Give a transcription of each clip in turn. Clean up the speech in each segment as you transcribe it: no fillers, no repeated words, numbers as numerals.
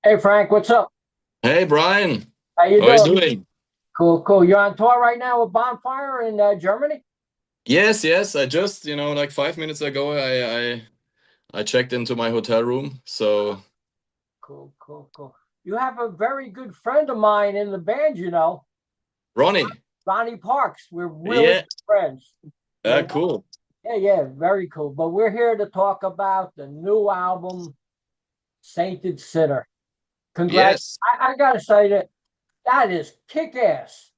Hey Frank, what's up? Hey Brian, How you how is doing? doing? Cool, cool. You're on tour right now with Bonfire in Germany? Yes, yes. I just, like 5 minutes ago, I checked into my hotel room. So Cool, cool, cool. You have a very good friend of mine in the band, Ronnie, Ronnie Parks. We're really yeah, good friends. And cool. yeah, yeah, very cool. But we're here to talk about the new album, Sainted Sinner. Congrats. Yes, I gotta say that is kick ass.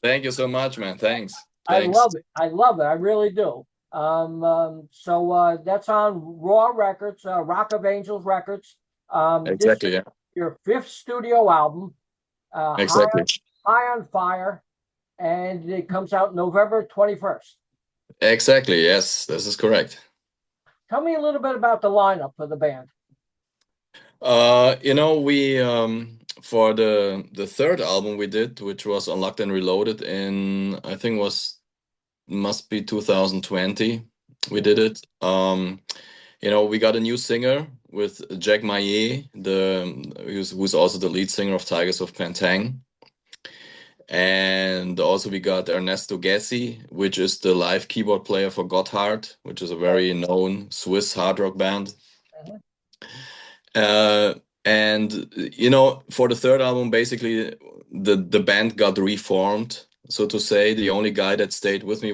thank you so much, man. Thanks, I thanks. love it. I love it. I really do. So that's on Raw Records, Rock of Angels Records. This is Exactly, yeah, your fifth studio album, uh, High exactly, High on Fire, and it comes out November 21st. exactly. Yes, this is correct. Tell me a little bit about the lineup for the band. We for the third album we did, which was Unlocked and Reloaded in I think was must be 2020. We did it. We got a new singer with Jack Meile, who's also the lead singer of Tigers of Pan Tang. And also we got Ernesto Ghezzi, which is the live keyboard player for Gotthard, which is a Right. very known Swiss hard rock band. Mhm. Uh, and for the third album, basically the band got reformed, so to say. The only guy that stayed with me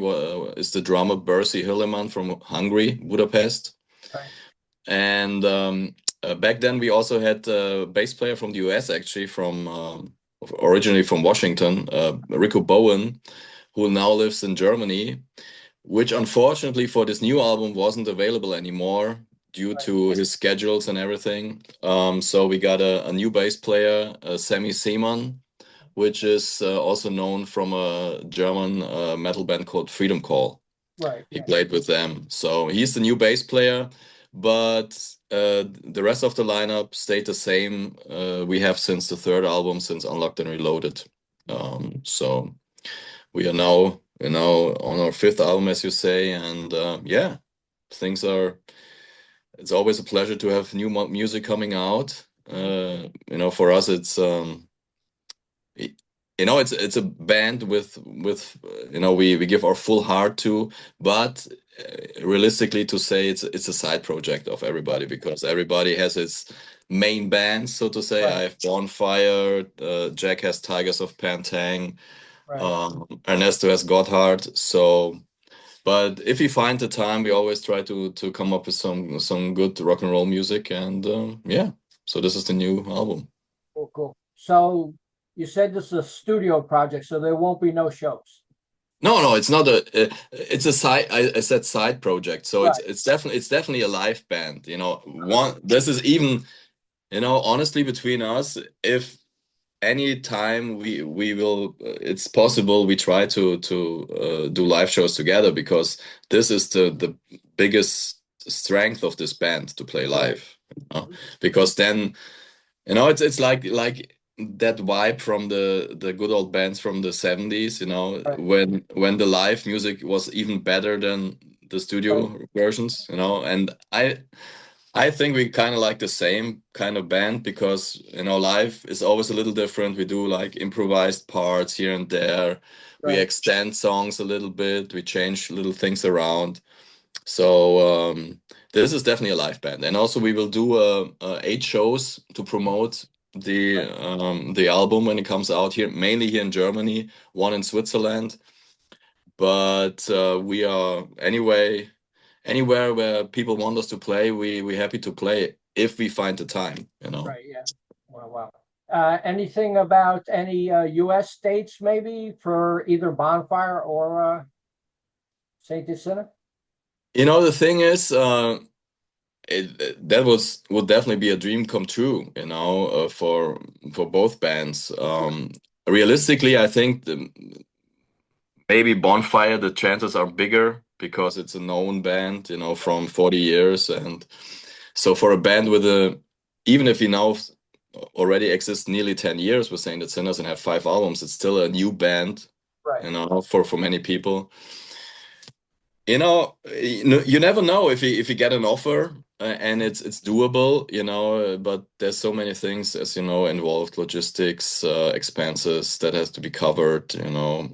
is the drummer Berci Hirleman from Hungary, Budapest. Right. And back then, we also had a bass player from the US, actually, originally from Washington, Rico Bowen, who now lives in Germany, which unfortunately for this new album wasn't available anymore due Right. to his schedules and everything. So we got a new bass player, Samy Saemann, which is also known from a German metal band called Freedom Call. Right. He played with them. So he's the new bass player, but the rest of the lineup stayed the same. We have since the third album, since Unlocked and Reloaded. So we are now, on our fifth album, as you say, and yeah, things are. It's always a pleasure to have new music coming out. For us, it's a band with we give our full heart to, but realistically to say it's a side project of everybody because everybody has its main band, so to say. Right. I have Bonfire, Jack has Tigers of Pan Tang, Right. Ernesto has Gotthard. So, but if we find the time, we always try to come up with some good rock and roll music, and yeah. So this is the new album. Cool. Cool. So you said this is a studio project, so there won't be no shows. No, no, it's not it's a side. I said side project, so Right. it's definitely a live band. One. This is even honestly between us. If any time we will, it's possible we try to do live shows together because this is the biggest strength of this band to play Right. live. Because then it's like that vibe from the good old bands from the 70s, Right. when the live music was even better than the Right. studio versions, and I think we kind of like the same kind of band because live is always a little different. We do like improvised parts here and there. We Right. extend songs a little bit. We change little things around. So this is definitely a live band, and also we will do 8 shows to promote the album when it comes out here, mainly here in Germany, one in Switzerland. But we are anywhere where people want us to play, we happy to play if we find the time. Right. Yeah. Wow. Wow. Anything about any U.S. states maybe for either Bonfire or Saint Sinner? The thing is, that would definitely be a dream come true, for both bands. Realistically, I think maybe Bonfire, the chances are bigger because it's a known band, from 40 years. And so for a band even if you now already exist nearly 10 years with Sainted Sinners and have 5 albums, it's still a new band, Right. for many people. You never know if you get an offer. and it's doable, you know, but there's so many things, as you know, involved, logistics, expenses that has to be covered, you know.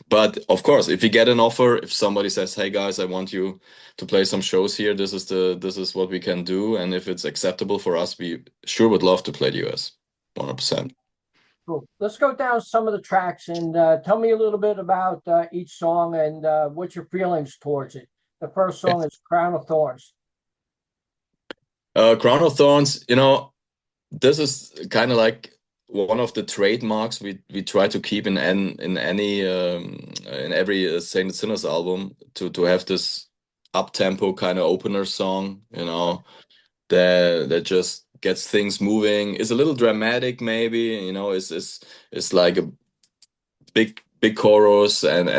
But of course, if you get an offer, if somebody says, "Hey guys, I want you to play some shows here. This is what we can do," and if it's acceptable for us, we sure would love to play the US, 100%. Cool. Let's go down some of the tracks and tell me a little bit about each song and what's your feelings towards it. The first song is Crown of Thorns. Crown of Thorns, you know, this is kind of like one of the trademarks we try to keep in any in every Sainted Sinners album to have this up tempo kind of opener song, you know, that just gets things moving. It's a little dramatic, maybe, you know. It's like a big chorus and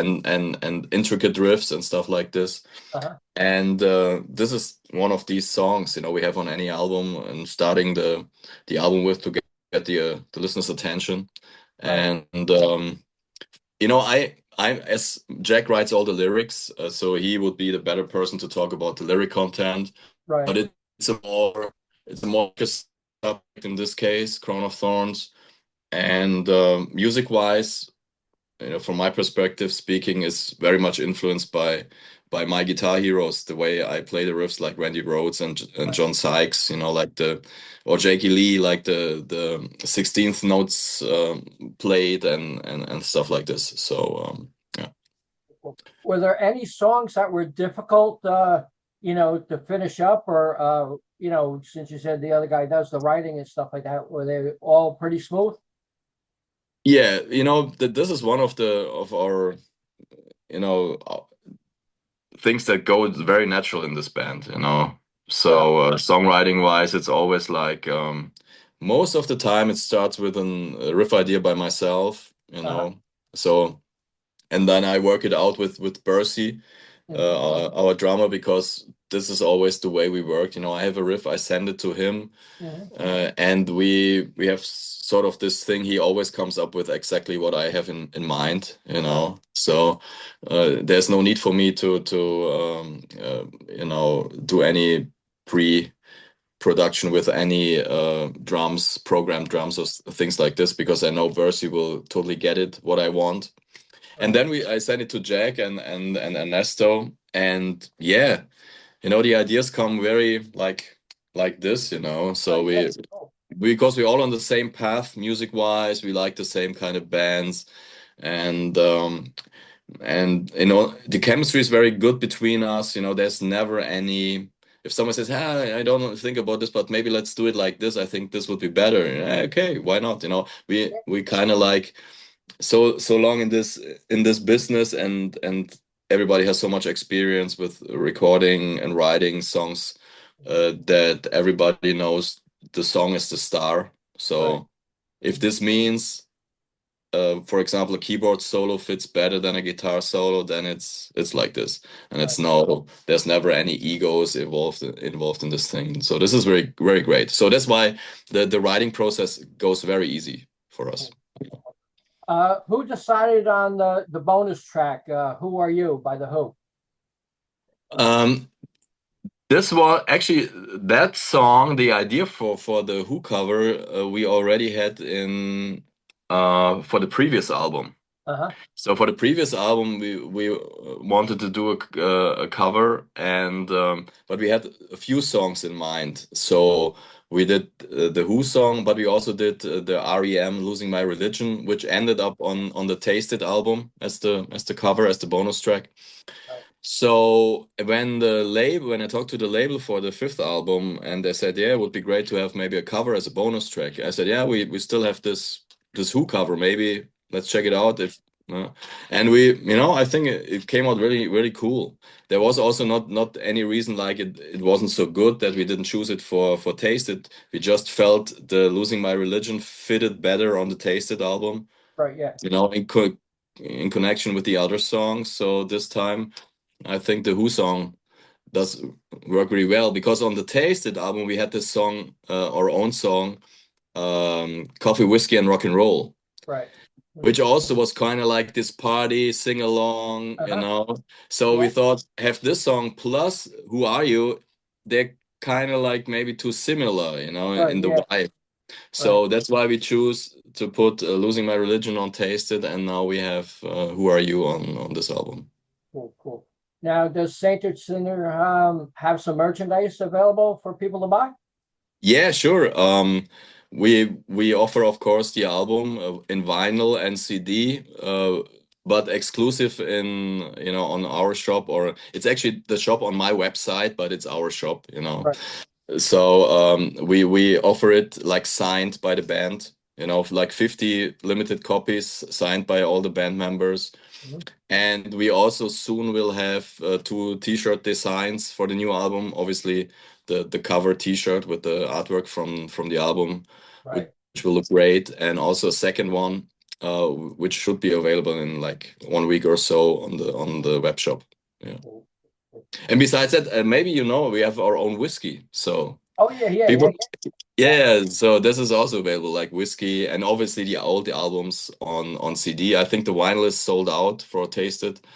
intricate riffs and stuff like this. Uh-huh. And this is one of these songs, you know, we have on any album, and starting the album with to get the listener's attention. Right. And you know, I as Jack writes all the lyrics, so he would be the better person to talk about the lyric content. Right. But it's a more subject in this case, Crown of Thorns. And music wise, you know, from my perspective, speaking is very much influenced by my guitar heroes, the way I play the riffs, like Randy Rhoads and Right. John Sykes, you know, like or Jakey Lee, like the 16th notes played and stuff like this. So yeah. Were there any songs that were difficult, you know, to finish up, or you know, since you said the other guy does the writing and stuff like that, were they all pretty smooth? Yeah, you know, this is one of our, you know, things that go very natural in this band, you know. So songwriting wise, it's always like most of the time it starts with a riff idea by myself, you Uh-huh. know. So and then I work it out with Berci, Mhm. our drummer, because this is always the way we work. You know, I have a riff, I send it to him, Mhm. and we have sort of this thing. He always comes up with exactly what I have in mind. You Right. know, so there's no need for me to you know, do any pre production with any drums, programmed drums or things like this, because I know Versi will totally get it what I want. And Right. then I sent it to Jack and Ernesto, and yeah, you know, the ideas come very like this, you know. So Right. Yeah. Cool. because we're all on the same path music wise, we like the same kind of bands, and you know, the chemistry is very good between us. You know, there's never any. If someone says, "Ah, I don't think about this, but maybe let's do it like this. I think this would be better." Okay, why not? You know, Yeah. we kind of like so long in this business, and everybody has so much experience with recording and writing songs, that everybody knows the song is the star. Right. So if this means, for example, a keyboard solo fits better than a guitar solo, then it's like this. And Right. there's never any egos involved in this thing. So this is very, very great. So that's why the writing process goes very easy for us. Who decided on the bonus track? Who Are You by The Who? Um, This was actually that song, the idea for the Who cover, we already had in for the previous album. Uh-huh. So for the previous album, we wanted to do a cover, and but we had a few songs in mind. So we did the Who song, but we also did the REM "Losing My Religion," which ended up on the Tasted album as the cover, as the bonus track. Right. So when I talked to the label for the fifth album, and they said, yeah, it would be great to have maybe a cover as a bonus track. I said, yeah, we still have this Who cover. Maybe let's check it out. If and we, you know, I think it came out really really cool. There was also not any reason like it wasn't so good that we didn't choose it for Tasted. We just felt the Losing My Religion fitted better on the Tasted album, Right. Yeah. you know, in connection with the other songs. So this time, I think the Who song does work really well, because on the Tasted album we had this song, our own song, Coffee, Whiskey, and Rock and Roll, Right. which also was kind of like this party sing along, you Uh-huh. know. So we Yeah. thought, have this song plus Who Are You? They kind of like maybe too similar, you know, Right, in the yeah, vibe. right. So that's why we choose to put Losing My Religion on Tasted, and now we have Who Are You on this album. Cool, cool. Now, does Sainted Sinner have some merchandise available for people to buy? Yeah, sure. We offer, of course, the album in vinyl and CD, but exclusive in, you know, on our shop, or it's actually the shop on my website, but it's our shop, you know. Right. So we offer it like signed by the band, you know, like 50 limited copies signed by all the band members. Mhm. And we also soon will have two t-shirt designs for the new album. Obviously, the cover t-shirt with the artwork from the album, which Right. will look great, and also a second one, which should be available in like 1 week or so on the web shop. Yeah. Cool, cool. And besides that, maybe you know we have our own whiskey, so Oh, yeah, yeah, yeah, people. yeah. Yeah, so this is also available, like whiskey, and obviously the old albums on CD. I think the vinyl is sold out for Tasted, Right.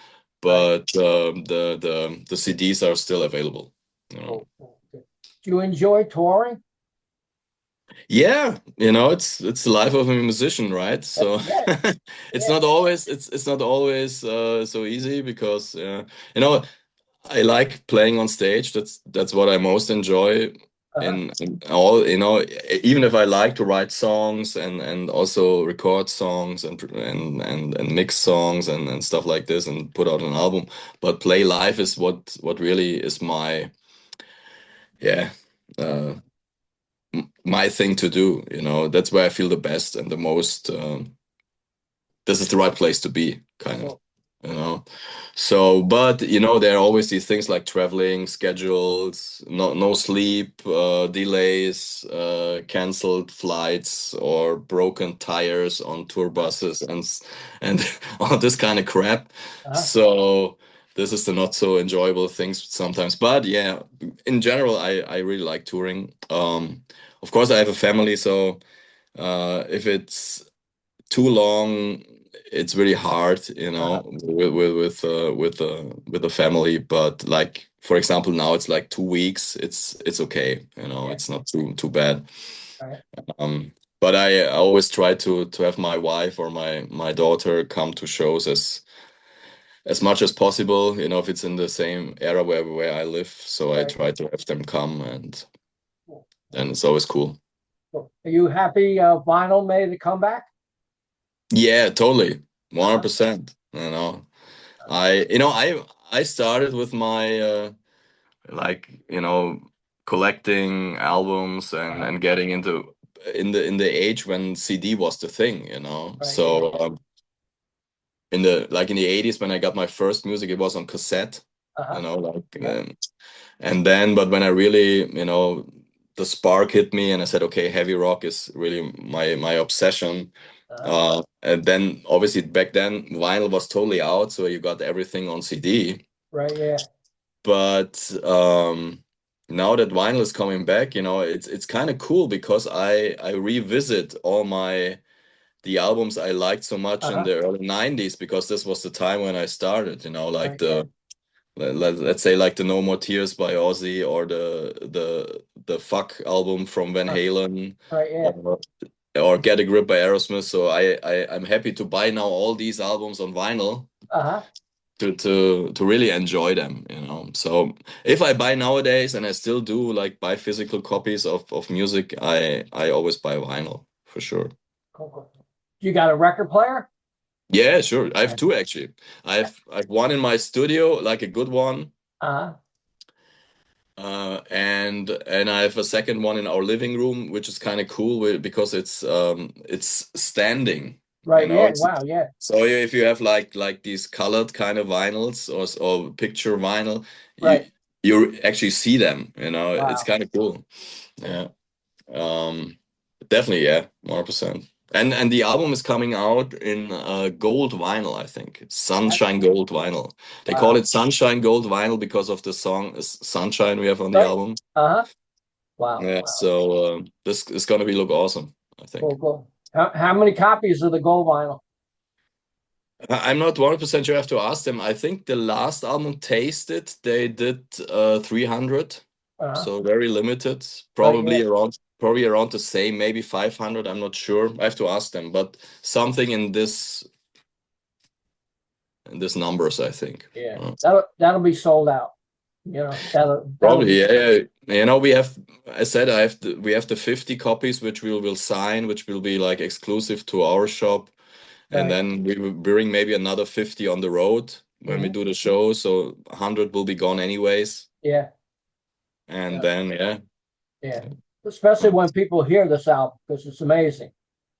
but the CDs are still available. You know. Cool, cool. Good. Do you enjoy touring? Yeah, you know, it's the life of a musician, right? So Yeah, it's yeah. not always it's not always so easy because you know, I like playing on stage. That's what I most enjoy Uh-huh. in all, you know, even if I like to write songs and also record songs and mix songs and stuff like this and put out an album, but play live is what really is my, yeah, uh my thing to do, you know. That's where I feel the best and the most this is the right place to be, kind of, Cool. you know. So, but you know, there are always these things like traveling, schedules, no sleep, delays, canceled flights, or broken tires on tour buses, and all this kind of crap. Uh-huh. So this is the not so enjoyable things sometimes. But yeah, in general, I really like touring. Of course, I have a family, so if it's too long, it's really hard, you Uh-huh. know, with the family. But like, for example, now it's like 2 weeks. It's okay, you know. Yeah. It's not too bad. Right. Um, but I always try to have my wife or my daughter come to shows as much as possible. You know, if it's in the same area where I live, so I Right. try to have them come, and Cool. then it's always cool. Cool. Are you happy vinyl made a comeback? Yeah, totally, Uh-huh. 100%. You know. I started with my like, you know, collecting albums Uh-huh. and getting into in the age when CD was the thing, you know. Right. Yeah. So in the 80s when I got my first music, it was on cassette, you Uh-huh. know, like Yeah. and then but when I really, you know, the spark hit me and I said, okay, heavy rock is really my obsession. Uh-huh. And then obviously back then vinyl was totally out, so you got everything on CD. Right. Yeah. But now that vinyl is coming back, you know, it's kind of cool because I revisit all the albums I liked so much in Uh-huh. the early 90s, because this was the time when I started, you know, like Right. Yeah. let's say like the No More Tears by Ozzy, or the Fuck album from Van Uh, Halen, right. Yeah. or Get a Grip by Aerosmith. So I'm happy to buy now all these albums on vinyl Uh-huh. to really enjoy them, you know. So if I buy nowadays, and I still do like buy physical copies of music, I always buy vinyl for sure. Cool, cool. You got a record player? Yeah, sure. I have Yeah. two actually. I've one in my studio, like a good one. Uh-huh. And I have a second one in our living room, which is kind of cool because it's standing, you Right. know. Yeah. It's Wow. Yeah. so if you have like these colored kind of vinyls, or picture vinyl, you Right. you actually see them, you know. It's Wow. kind of cool. Cool. Yeah. Um, Definitely, yeah, 100%. And the album is coming out in gold vinyl, I think. Sunshine Excellent. gold vinyl. They call Wow. it Sunshine gold vinyl because of the song Sunshine we have on the Right. album. Uh-huh. Wow. Yeah, Wow. so this is gonna be look awesome, I think. Cool, cool. How many copies of the gold vinyl? I'm not 100% sure. I have to ask them. I think the last album Tasted, they did 300. Uh-huh. so very limited. Right, yeah, Probably around the same, maybe 500. I'm not sure. I have to ask them, but something in this numbers, I think. yeah. That'll be sold out. That'll be Probably, yeah. You know, we have, I said, we have the 50 copies which we will sign, which will be like exclusive to our shop, and right. then we will bring maybe another 50 on the road when we Hmm. do the show. So 100 will be gone anyways, Yeah, and yeah, then yeah, yeah. Especially when people hear this album because it's amazing.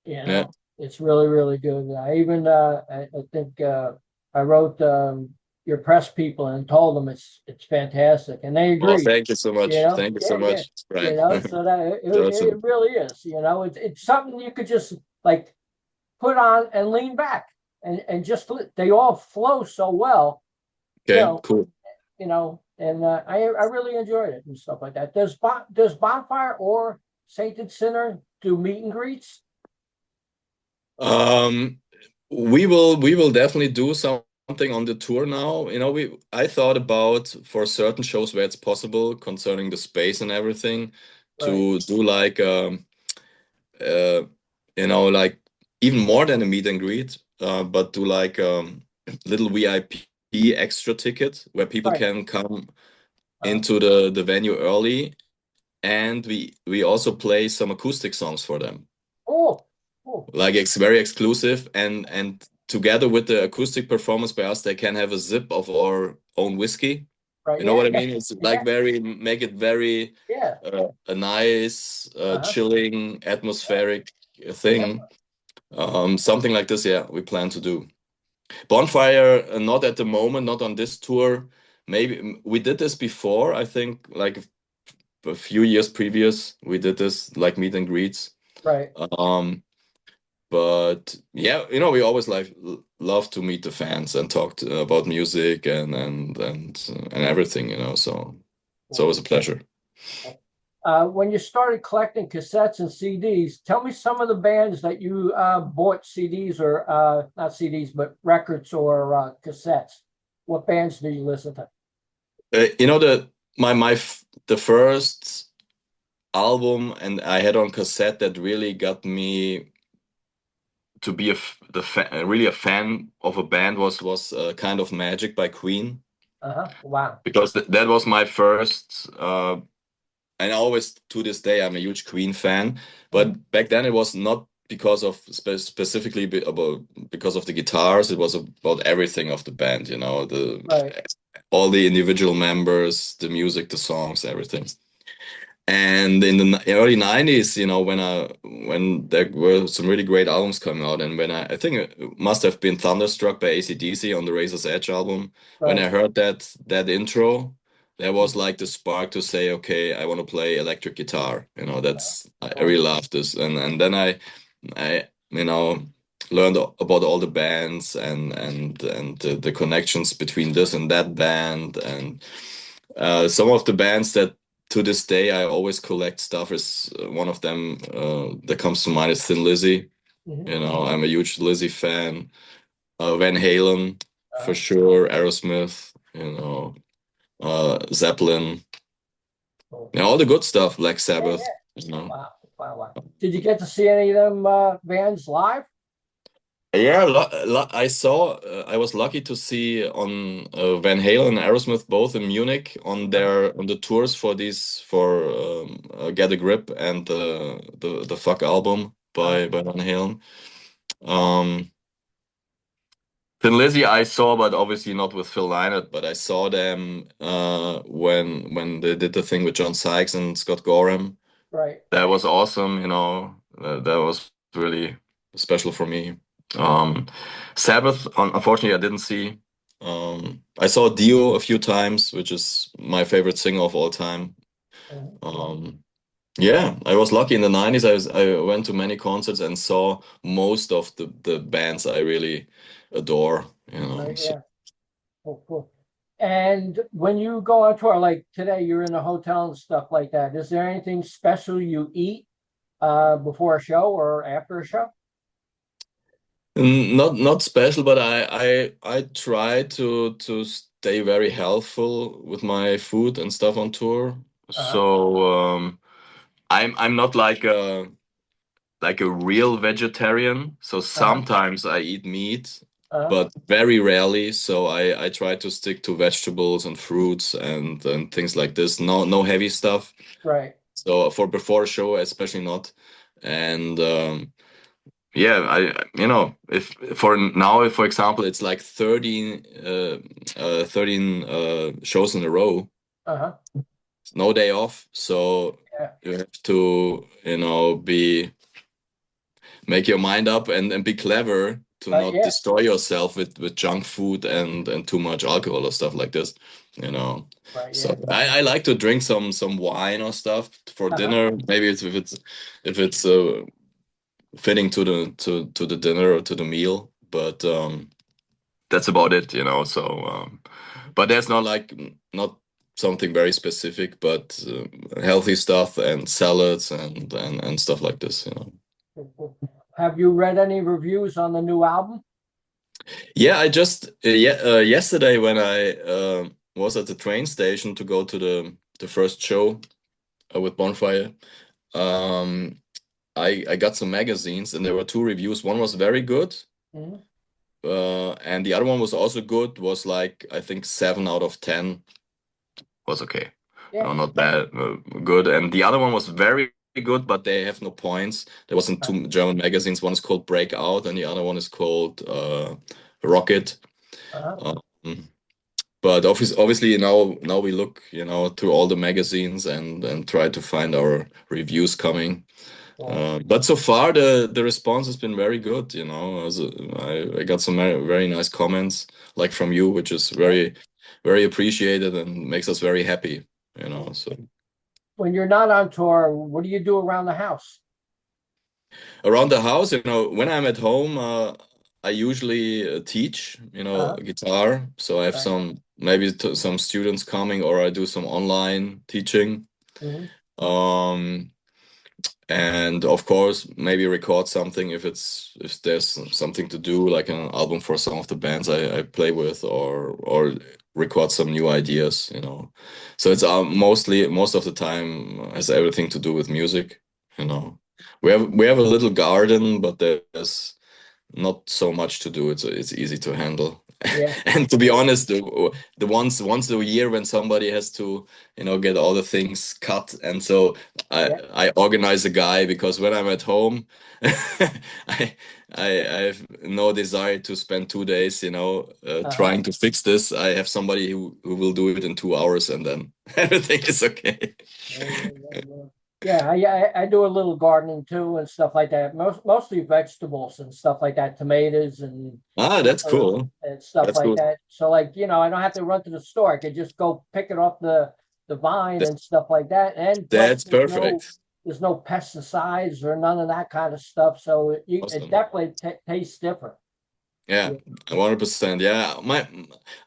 yeah. It's really, really good. I think I wrote your press people and told them it's fantastic, and they Well, agree. thank you so much. Thank you so Yeah, yeah. much, Brian. So that That's it really is. It's something you could just like put on and lean back and just they all flow so well. You okay, know, cool. and I really enjoyed it and stuff like that. Does Bonfire or Sainted Sinner do meet and greets? Um, we will definitely do something on the tour now. You know, I thought about for certain shows where it's possible concerning the space and everything Right, to do like uh like even more than a meet and greet, but do like little VIP extra ticket where people right. can come Uh, into the venue early, and we also play some acoustic songs for them. oh, oh, Like it's very exclusive, and together with the acoustic performance by us, they can have a sip of our own whiskey. right. You know what I Yeah, mean? It's like yeah, very make it very yeah. a nice, Uh-huh. chilling, atmospheric thing. Something like this, yeah, we plan to do. Bonfire, not at the moment, not on this tour. Maybe we did this before. I think like a few years previous, we did this like meet and greets. Right. Um, but yeah, we always love to meet the fans and talk about music and everything, so it's Cool. always a pleasure. When you started collecting cassettes and CDs, tell me some of the bands that you bought CDs or not CDs, but records or cassettes. What bands did you listen to? The first album and I had on cassette that really got me to be really a fan of a band was Kind of Magic by Queen, Uh-huh. Wow. because that was my first. And always to this day, I'm a huge Queen fan. But Mhm. back then, it was not because of specifically because of the guitars. It was about everything of the band. The Right. all the individual members, the music, the songs, everything. And in the early 90s, when there were some really great albums coming out, and when I think it must have been Thunderstruck by AC/DC on the Razor's Edge album. When I Right. heard that intro, there was like the spark to say, okay, I want to play electric guitar. I Cool. really love this. And then I learned about all the bands and the connections between this and that band, and some of the bands that to this day I always collect stuff is one of them that comes to mind is Thin Lizzy. Mhm. I'm a huge Lizzy fan. Van Halen for Uh, sure, Aerosmith, Zeppelin, cool. all the good stuff, Black Yeah, Sabbath. yeah. You know. Wow. Wow. Wow. Did you get to see any of them bands live? Yeah, I was lucky to see on Van Halen and Aerosmith both in Munich on Uh, the tours for Get a Grip and the Fuck album uh, by Van Halen. Um, Thin Lizzy I saw, but obviously not with Phil Lynott. But I saw them when they did the thing with John Sykes and Scott Gorham. right. That was awesome. That was really special for me. Um, Sabbath, unfortunately, I didn't see. I saw Dio a few times, which is my favorite singer of all time. Mhm. Um, yeah, I was lucky in the 90s. I went to many concerts and saw most of the bands I really adore. Right. So Yeah. Cool. Cool. And when you go on tour, like today, you're in a hotel and stuff like that. Is there anything special you eat before a show or after a show? not special, but I try to stay very healthful with my food and stuff on tour. Uh-huh. So I'm not like a real vegetarian. So Uh-huh. sometimes I eat meat, Uh-huh. but very rarely. So I try to stick to vegetables and fruits and things like this. No heavy stuff. Right. So for before a show, especially not. And yeah, if for now, if for example, it's like 13 shows in a row, Uh-huh. no day off. So Yeah. you have to, be make your mind up and be clever to not Yeah. destroy yourself with junk food and too much alcohol or stuff like this, you know. Right. So Yeah. I like to drink some wine or stuff for Uh-huh. dinner. Maybe if it's fitting to the dinner or to the meal, but that's about it. So but there's not something very specific, but healthy stuff and salads and stuff like this. Cool, cool. Have you read any reviews on the new album? Yeah, I just yesterday when I was at the train station to go to the first show with Bonfire, um, I got some magazines and there were two reviews. One was very good, Mhm. and the other one was also good. Was like I think 7 out of 10 was okay. Yeah. No, not bad, good. And the other one was very good, but they have no points. There was in Uh, two German magazines. One is called Breakout, and the other one is called Rocket. uh-huh. Um, but obviously now we look through all the magazines and try to find our reviews coming. Cool. But so far the response has been very good. I got some very nice comments like from you, which is Yeah. very appreciated and makes us very happy. So When you're not on tour, what do you do around the house? around the house, when I'm at home, I usually teach, Uh-huh. guitar. So I have Right. some students coming, or I do some online teaching. Hmm. Um, and of course, maybe record something if there's something to do, like an album for some of the bands I play with, or record some new ideas. So it's most of the time has everything to do with music. We have a little garden, but there's not so much to do. It's easy to handle. Yeah. And to be honest, the once a year when somebody has to, get all the things cut, and so I Yeah. I organize a guy because when I'm at home, I I have no desire to spend 2 days, Uh-huh. trying to fix this. I have somebody who will do it in 2 hours, and then everything is okay. Yeah, yeah, yeah, yeah. Yeah, I do a little gardening too and stuff like that. Mostly vegetables and stuff like that, tomatoes and Ah, that's peppers cool. and stuff That's like cool. that. So like, I don't have to run to the store. I could just go pick it off the vine That, and stuff like that. And plus that's perfect. there's no pesticides or none of that kind of stuff. So it Awesome. definitely tastes different. Yeah, Yeah. 100%. Yeah,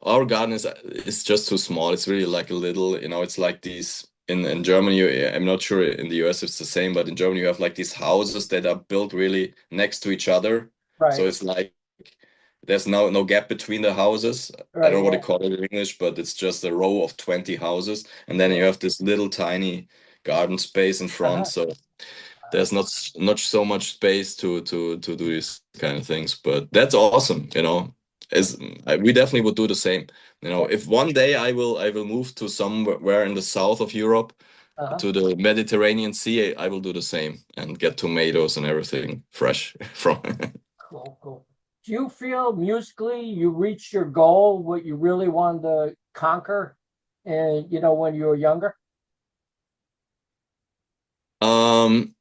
our garden is just too small. It's really like a little, it's like these in Germany. I'm not sure in the US it's the same, but in Germany you have like these houses that are built really next to each other. So Right. it's like there's no gap between the houses. I don't Right. know what they Yeah. call it in English, but it's just a row of 20 houses, and then you Yeah. have this little tiny garden space in front. Uh-huh. So there's not so much space to do these kind of things, but that's awesome. Yeah. We definitely would do the same. Yeah. If one day I will move to somewhere in the south of Europe, Uh-huh. to the Mediterranean Sea, I will do the same and get tomatoes and everything fresh from. Cool, cool. Do you feel musically you reached your goal, what you really wanted to conquer, and when you were younger? um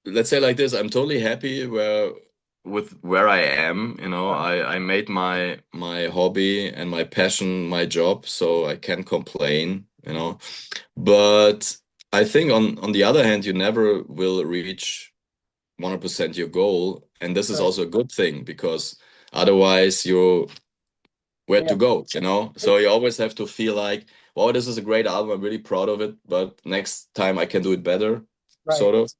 let's say like this, I'm totally happy where I am. Uh, I made my hobby and my passion my job, so I can't complain. But I think on the other hand, you never will reach 100% your goal, and this is right. also a good thing because otherwise you where Yeah. to go. So you always have to feel like, wow, this is a great album, I'm really proud of it, but next time I can do it better, Right. sort of.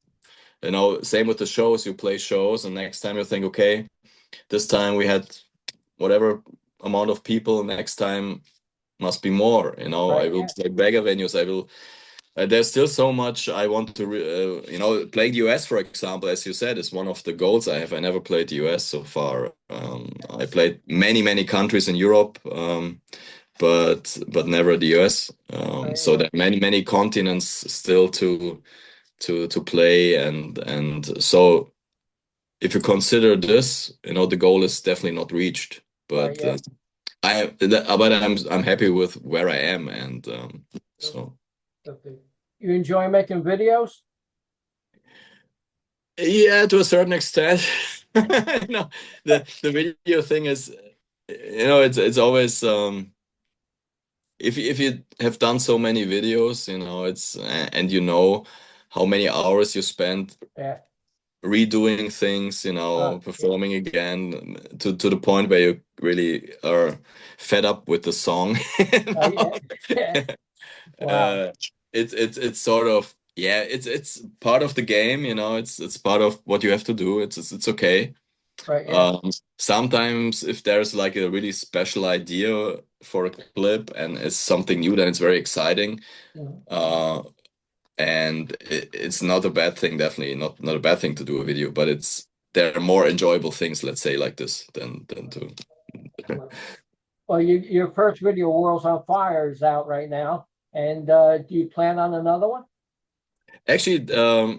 Same with the shows. You play shows, and next time you think, okay, this time we had whatever amount of people. Next time must be more. You know, I Right. will Yeah. play bigger venues. I will. There's still so much I want to, you know, playing the US, for example, as you said, is one of the goals I have. I never played the US so far. I played many countries in Europe, but never the US. Right. So Yeah. there are many continents still to play, and so if you consider this, you know, the goal is definitely not reached. Right. But Yeah. I'm happy with where I am, and so. Okay. You enjoy making videos? Yeah, to a certain extent. No, the video thing is, you know, it's always if you have done so many videos, you know, it's and you know how many hours you spend Yeah. redoing things, you know, Yeah. performing again to the point where you really are fed up with the song. You know? Yeah. Wow. Uh, it's sort of, yeah, it's part of the game, you know, it's part of what you have to do. It's okay. Right. Yeah. Sometimes if there's like a really special idea for a clip and it's something new, then it's very exciting. Mhm. Uh, and it's not a bad thing, definitely not a bad thing to do a video, but it's there are more enjoyable things, let's say, like this than to. Well, your first video, World's on Fire, is out right now. And do you plan on another one? Actually,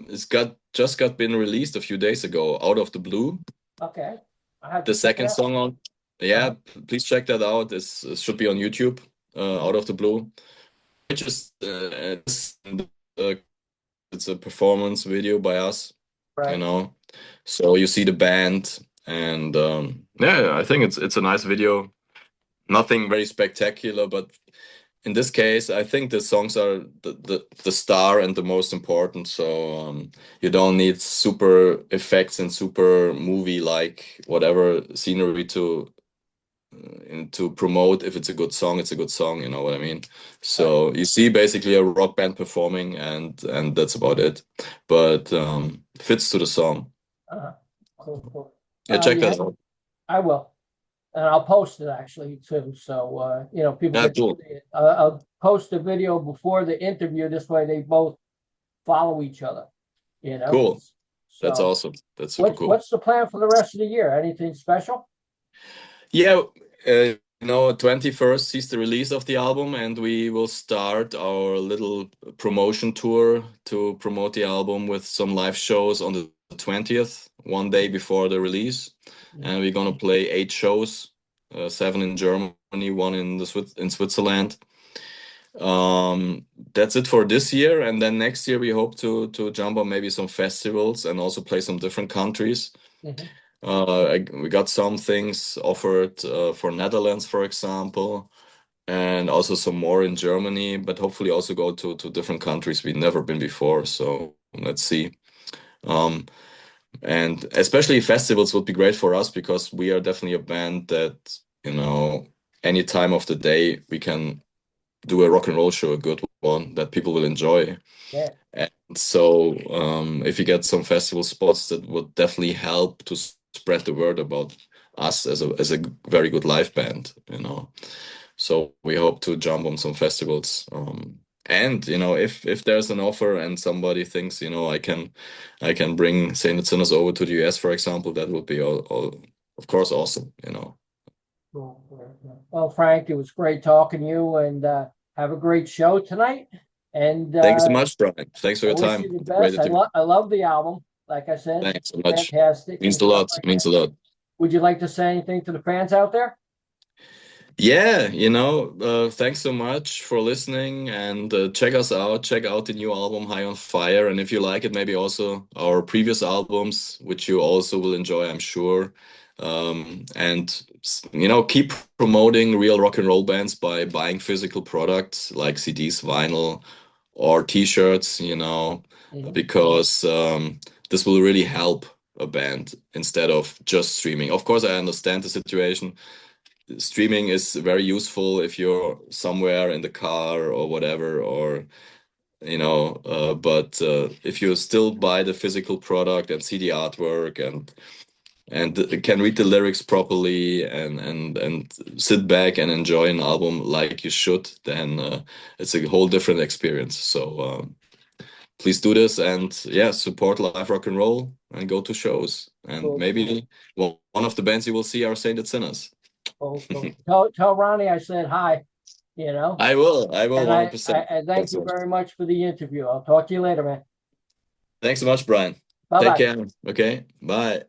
it's got been released a few days ago, Out of the Blue. Okay. I have to The check it second out. song on, Uh-huh. yeah, please check that out. It should be on YouTube. Mhm. Out of the Blue, which is uh, it's a performance video by us, you Right. know. So you see the band, and yeah, I think it's a nice video. Nothing very spectacular, but in this case, I think the songs are the star and the most important. So you don't need super effects and super movie like whatever scenery to promote. If it's a good song, it's a good song. You know what I mean? Right. So you see basically a rock band performing, and that's about it. But fits to the song. Uh-huh. Cool. Cool. Yeah, check Yeah, that out. I will. And I'll post it actually too. So, people Yeah, can cool. see it. I'll post the video before the interview. This way they both follow each other, you know? Cool. That's So awesome. That's super cool. what's the plan for the rest of the year? Anything special? Yeah, you know, 21st sees the release of the album, and we will start our little promotion tour to promote the album with some live shows on the 20th, one day before the release. And we're gonna play 8 shows, seven in Germany, one in in Switzerland. That's it for this year, and then next year we hope to jump on maybe some festivals and also play some different countries. Mhm. We got some things offered for Netherlands, for example, and also some more in Germany, but hopefully also go to different countries we've never been before. So let's see. Um, and especially festivals would be great for us because we are definitely a band that, you know, any time of the day we can do a rock and roll show, a good one that people will enjoy. Yeah. And so, if you get some festival spots, that would definitely help to spread the word about us as a very good live band, you know. So we hope to jump on some festivals. And you know, if there's an offer and somebody thinks, you know, I can bring Sainted Sinners over to the US, for example, that would be all of course awesome, you know. Cool. Well, Frank, it was great talking to you, and have a great show tonight. And Thank you so much, Brian. Thanks for I your wish time. you the Great best. interview. I love the album. Like I said, Thanks so much. fantastic Means and a stuff lot. like Means that. a lot. Would you like to say anything to the fans out there? Yeah, you know, thanks so much for listening, and check us out. Check out the new album, High on Fire. And if you like it, maybe also our previous albums, which you also will enjoy, I'm sure. You know, keep promoting real rock and roll bands by buying physical products like CDs, vinyl, or T-shirts, you know, Mhm. because this will really help a band instead of just streaming. Of course, I understand the situation. Streaming is very useful if you're somewhere in the car or whatever, or you know, but if you still buy the physical product and see the artwork and and can read the lyrics properly and sit back and enjoy an album like you should, then it's a whole different experience. So please do this, and yeah, support live rock and roll and go to shows. And Cool. maybe one of the bands you will see are Sainted Sinners. Cool. Tell Ronnie I said hi, you know. I will And 100%. I thank you very much for the interview. I'll talk to you later, man. Thanks so much, Brian. Bye Take bye. care. Okay, bye.